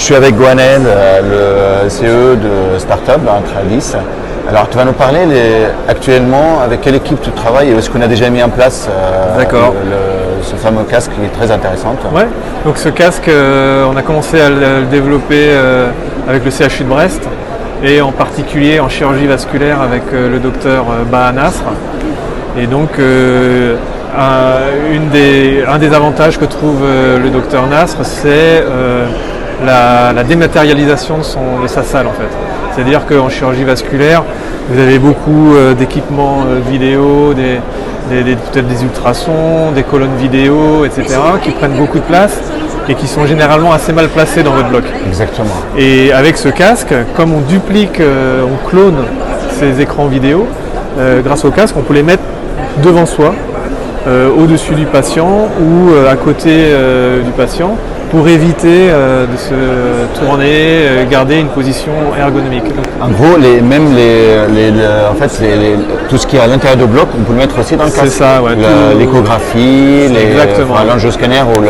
je suis avec Gwenaël, le CEO de Startup, Travis. Alors tu vas nous parler actuellement avec quelle équipe tu travailles et est-ce qu'on a déjà mis en place ce fameux casque qui est très intéressant. Ouais, donc ce casque, on a commencé à le développer avec le CHU de Brest et en particulier en chirurgie vasculaire avec le docteur Baha Nasr. Et donc un des avantages que trouve le docteur Nasr, c'est la dématérialisation de sa salle en fait. C'est-à-dire qu'en chirurgie vasculaire, vous avez beaucoup d'équipements vidéo, peut-être des ultrasons, des colonnes vidéo, etc. qui prennent beaucoup de place et qui sont généralement assez mal placés dans votre bloc. Exactement. Et avec ce casque, comme on duplique, on clone ces écrans vidéo, grâce au casque, on peut les mettre devant soi, au-dessus du patient ou à côté du patient, pour éviter de se tourner, garder une position ergonomique. En gros, tout ce qui est à l'intérieur du bloc, on peut le mettre aussi dans le casque. C'est ça, ouais. L'échographie, l'angioscanner ou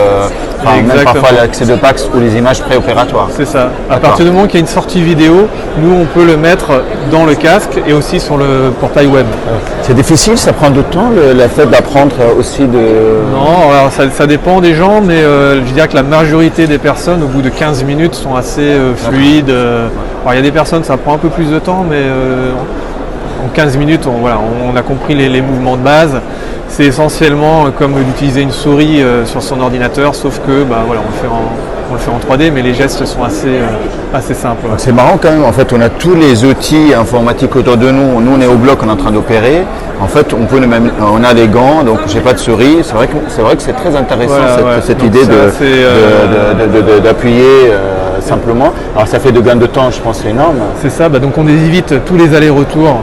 même parfois l'accès de PACS ou les images préopératoires. C'est ça. À partir du moment qu'il y a une sortie vidéo, nous on peut le mettre dans le casque et aussi sur le portail web. C'est difficile, ça prend du temps le fait d'apprendre aussi de... Non, alors ça dépend des gens, mais je dirais que la majorité des personnes au bout de 15 minutes sont assez fluides. Alors il y a des personnes ça prend un peu plus de temps, mais en 15 minutes on a compris les mouvements de base. C'est essentiellement comme d'utiliser une souris sur son ordinateur, sauf que on le fait en 3D, mais les gestes sont assez simples. Ouais. C'est marrant quand même, en fait on a tous les outils informatiques autour de nous. Nous on est au bloc, on est en train d'opérer. En fait on a les gants, donc j'ai pas de souris. C'est vrai que c'est très intéressant cette idée d'appuyer simplement. Alors ça fait de gain de temps, je pense, énorme. C'est ça, donc on évite tous les allers-retours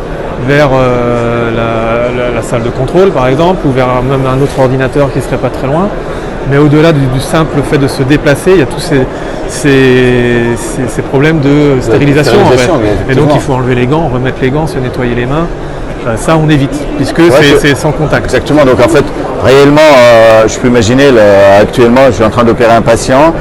vers la salle de contrôle par exemple, ou vers même un autre ordinateur qui ne serait pas très loin. Mais au-delà du simple fait de se déplacer, il y a tous ces problèmes de stérilisation en fait. Et donc il faut enlever les gants, remettre les gants, se nettoyer les mains. Ça on évite, puisque c'est sans contact. Exactement, donc en fait, réellement, je peux imaginer, actuellement, je suis en train d'opérer un patient.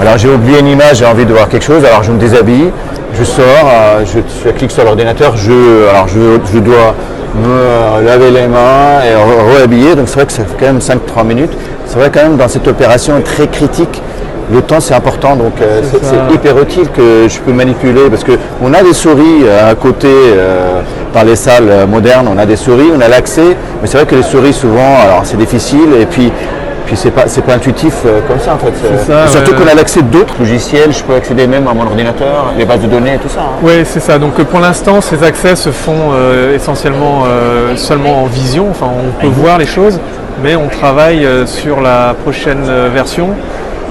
Alors j'ai oublié une image, j'ai envie de voir quelque chose, alors je me déshabille, je sors, je clique sur l'ordinateur, je dois me laver les mains et réhabiller, donc c'est vrai que ça fait quand même 5-3 minutes. C'est vrai quand même dans cette opération très critique, le temps c'est important, donc c'est hyper utile que je peux manipuler parce qu'on a des souris à côté dans les salles modernes, on a des souris, on a l'accès, mais c'est vrai que les souris souvent, alors c'est difficile et puis c'est pas intuitif comme ça en fait. Surtout qu'on a l'accès d'autres logiciels, je peux accéder même à mon ordinateur, les bases de données et tout ça. Hein. Oui, c'est ça. Donc pour l'instant, ces accès se font essentiellement seulement en vision, enfin on peut voir les choses, mais on travaille sur la prochaine version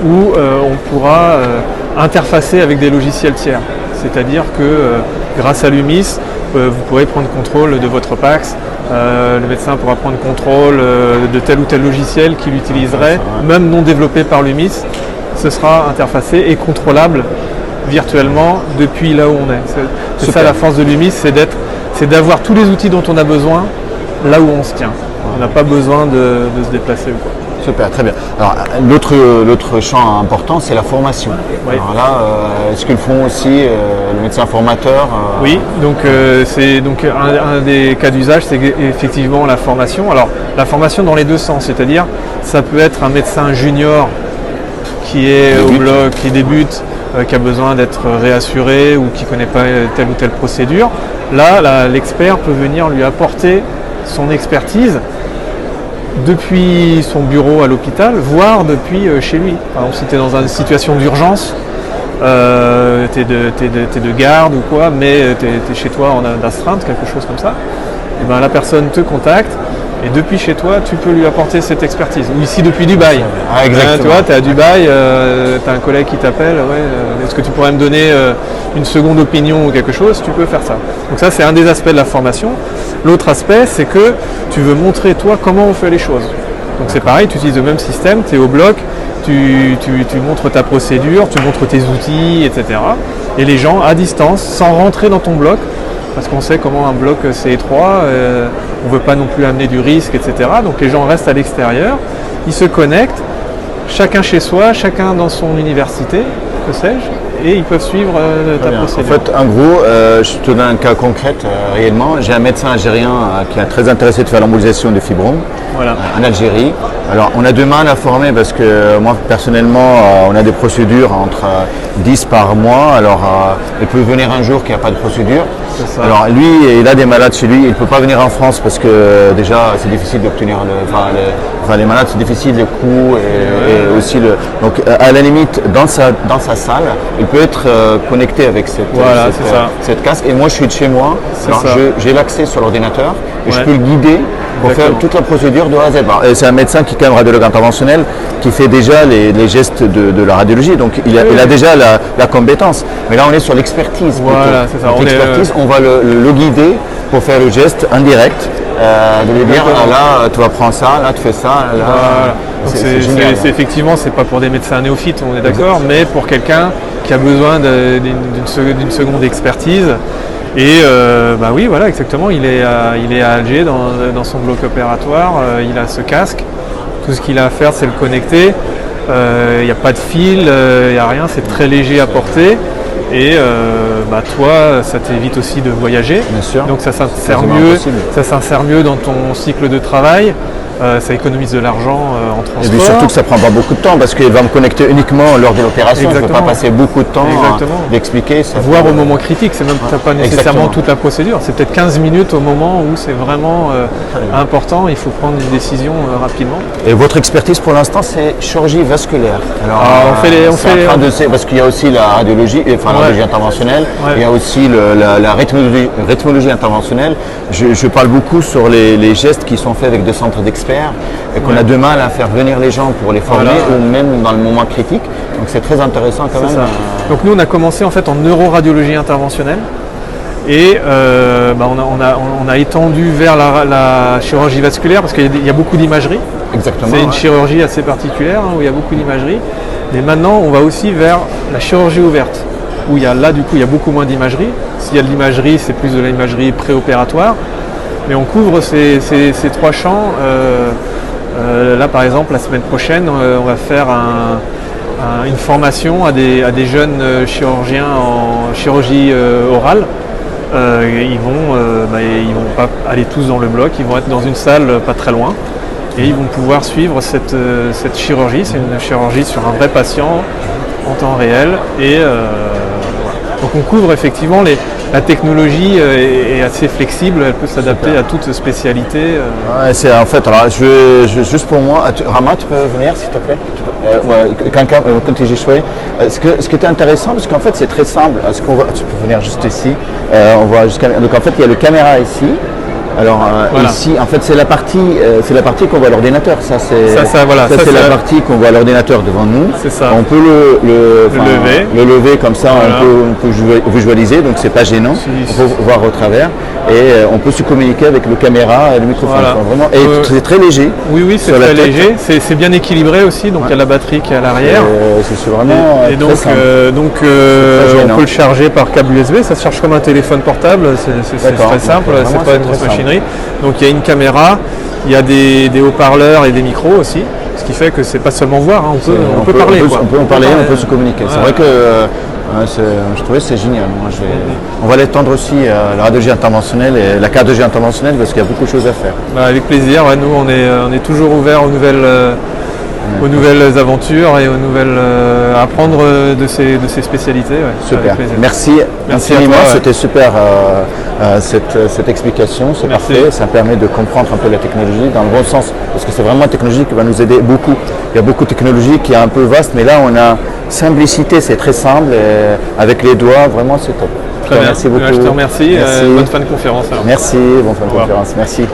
où on pourra interfacer avec des logiciels tiers. C'est-à-dire que grâce à l'UMIS, vous pourrez prendre contrôle de votre PACS. Le médecin pourra prendre contrôle de tel ou tel logiciel qu'il utiliserait, même non développé par l'UMIS. Ce sera interfacé et contrôlable virtuellement depuis là où on est. C'est ça la force de l'UMIS, c'est d'avoir tous les outils dont on a besoin là où on se tient. On n'a pas besoin de se déplacer ou quoi. Super, très bien. Alors l'autre champ important, c'est la formation. Oui. Alors là, est-ce qu'ils font aussi le médecin formateur Oui, donc c'est donc un des cas d'usage, c'est effectivement la formation. Alors la formation dans les deux sens, c'est-à-dire ça peut être un médecin junior qui est au bloc, qui débute, qui a besoin d'être réassuré ou qui ne connaît pas telle ou telle procédure. Là, l'expert peut venir lui apporter son expertise depuis son bureau à l'hôpital, voire depuis chez lui. Par exemple, si tu es dans une situation d'urgence, tu es de garde ou quoi, mais tu es chez toi en d'astreinte, quelque chose comme ça, et ben, la personne te contacte et depuis chez toi, tu peux lui apporter cette expertise. Ou ici depuis Dubaï. Ah, exactement. Tu vois, tu es à Dubaï, tu as un collègue qui t'appelle, est-ce que tu pourrais me donner une seconde opinion ou quelque chose? Tu peux faire ça. Donc ça, c'est un des aspects de la formation. L'autre aspect, c'est que tu veux montrer toi comment on fait les choses. Donc c'est pareil, tu utilises le même système, tu es au bloc, tu montres ta procédure, tu montres tes outils, etc. Et les gens, à distance, sans rentrer dans ton bloc, parce qu'on sait comment un bloc c'est étroit, on ne veut pas non plus amener du risque, etc. Donc les gens restent à l'extérieur, ils se connectent, chacun chez soi, chacun dans son université, que sais-je, et ils peuvent suivre ta En procédure. fait, en gros, je te donne un cas concret réellement. J'ai un médecin algérien qui est très intéressé de faire l'embolisation des fibromes Voilà. en Algérie. Alors, on a du mal à former parce que moi, personnellement, on a des procédures entre 10 par mois. Alors, il peut venir un jour qu'il n'y a pas de procédure. C'est ça. Alors, lui, il a des malades chez lui. Il ne peut pas venir en France parce que déjà, c'est difficile d'obtenir les malades, c'est difficile, les coûts et aussi le. Donc, à la limite, dans sa salle, il peut être connecté avec cette casque. Et moi, je suis de chez moi. Alors, j'ai l'accès sur l'ordinateur et je peux le guider pour faire toute la procédure de A à Z. Et c'est un médecin qui est quand même radiologue interventionnel, qui fait déjà les gestes de la radiologie. Donc, il a déjà la compétence. Mais là, on est sur l'expertise. Voilà, c'est ça. Donc, l'expertise, on va le guider pour faire le geste en direct. De lui dire, là, tu vas prendre ça, là, tu fais ça, là. Voilà. Donc effectivement, c'est pas pour des médecins néophytes, on est d'accord, mais pour quelqu'un qui a besoin d'une seconde expertise. Et bah oui, voilà, exactement. Il est à Alger dans son bloc opératoire. Il a ce casque. Tout ce qu'il a à faire, c'est le connecter. Il n'y a pas de fil, il n'y a rien. C'est très léger à porter. Et bah toi, ça t'évite aussi de voyager. Bien sûr. Donc ça s'insère mieux dans ton cycle de travail. Ça économise de l'argent en transport. Et puis surtout que ça ne prend pas beaucoup de temps parce qu'il va me connecter uniquement lors de l'opération. Je ne peux pas passer beaucoup de temps à l'expliquer. Voire au moment critique, c'est même pas nécessairement toute la procédure. C'est peut-être 15 minutes au moment où c'est vraiment important, il faut prendre une décision rapidement. Et votre expertise pour l'instant, c'est chirurgie vasculaire. Alors, parce qu'il y a aussi la radiologie, enfin la radiologie interventionnelle, il y a aussi la rythmologie interventionnelle. Je parle beaucoup sur les gestes qui sont faits avec des centres d'experts et qu'on a du mal à faire venir les gens pour les former ou même dans le moment critique. Donc c'est très intéressant quand même. Donc nous on a commencé en fait en neuroradiologie interventionnelle et on a étendu vers la chirurgie vasculaire parce qu'il y a beaucoup d'imagerie. Exactement. C'est une chirurgie assez particulière où il y a beaucoup d'imagerie. Mais maintenant on va aussi vers la chirurgie ouverte où il y a beaucoup moins d'imagerie. S'il y a de l'imagerie, c'est plus de l'imagerie préopératoire. Mais on couvre ces trois champs. Là, par exemple, la semaine prochaine, on va faire une formation à des jeunes chirurgiens en chirurgie orale. Ils vont pas aller tous dans le bloc, ils vont être dans une salle pas très loin. Et ils vont pouvoir suivre cette chirurgie. C'est une chirurgie sur un vrai patient en temps réel. Et donc on couvre effectivement la technologie est assez flexible, elle peut s'adapter à toute spécialité. C'est en fait, alors juste pour moi, Rama, tu peux venir s'il te plaît quand tu es joué. Ce qui est intéressant, parce qu'en fait c'est très simple, tu peux venir juste ici, donc en fait il y a le caméra ici. Alors ici, en fait, c'est la partie qu'on voit à l'ordinateur. Ça c'est la partie qu'on voit à l'ordinateur devant nous. C'est ça. On peut le lever comme ça, on peut visualiser, donc c'est pas gênant. On peut voir au travers et on peut se communiquer avec le caméra et le microphone. Vraiment, et c'est très léger. Oui, c'est très léger. C'est bien équilibré aussi, donc il y a la batterie qui est à l'arrière. C'est vraiment on peut le charger par câble USB. Ça se charge comme un téléphone portable. C'est très simple. C'est pas une grosse machine. Donc il y a une caméra, il y a des haut-parleurs et des micros aussi, ce qui fait que c'est pas seulement voir, on peut parler. On peut parler, on peut se communiquer. C'est vrai que je trouvais que c'est génial. On va l'étendre aussi à la radiologie interventionnelle et la cardiologie interventionnelle parce qu'il y a beaucoup de choses à faire. Avec plaisir, nous on est toujours ouverts aux nouvelles aventures et à apprendre de ces spécialités. Super, merci infiniment, c'était super cette explication, c'est parfait, ça permet de comprendre un peu la technologie dans le bon sens, parce que c'est vraiment une technologie qui va nous aider beaucoup. Il y a beaucoup de technologies qui est un peu vaste, mais là on a simplicité, c'est très simple, et avec les doigts, vraiment c'est top. Très bien, merci beaucoup. Je te remercie, bonne fin de conférence. Merci, bonne fin de conférence, merci.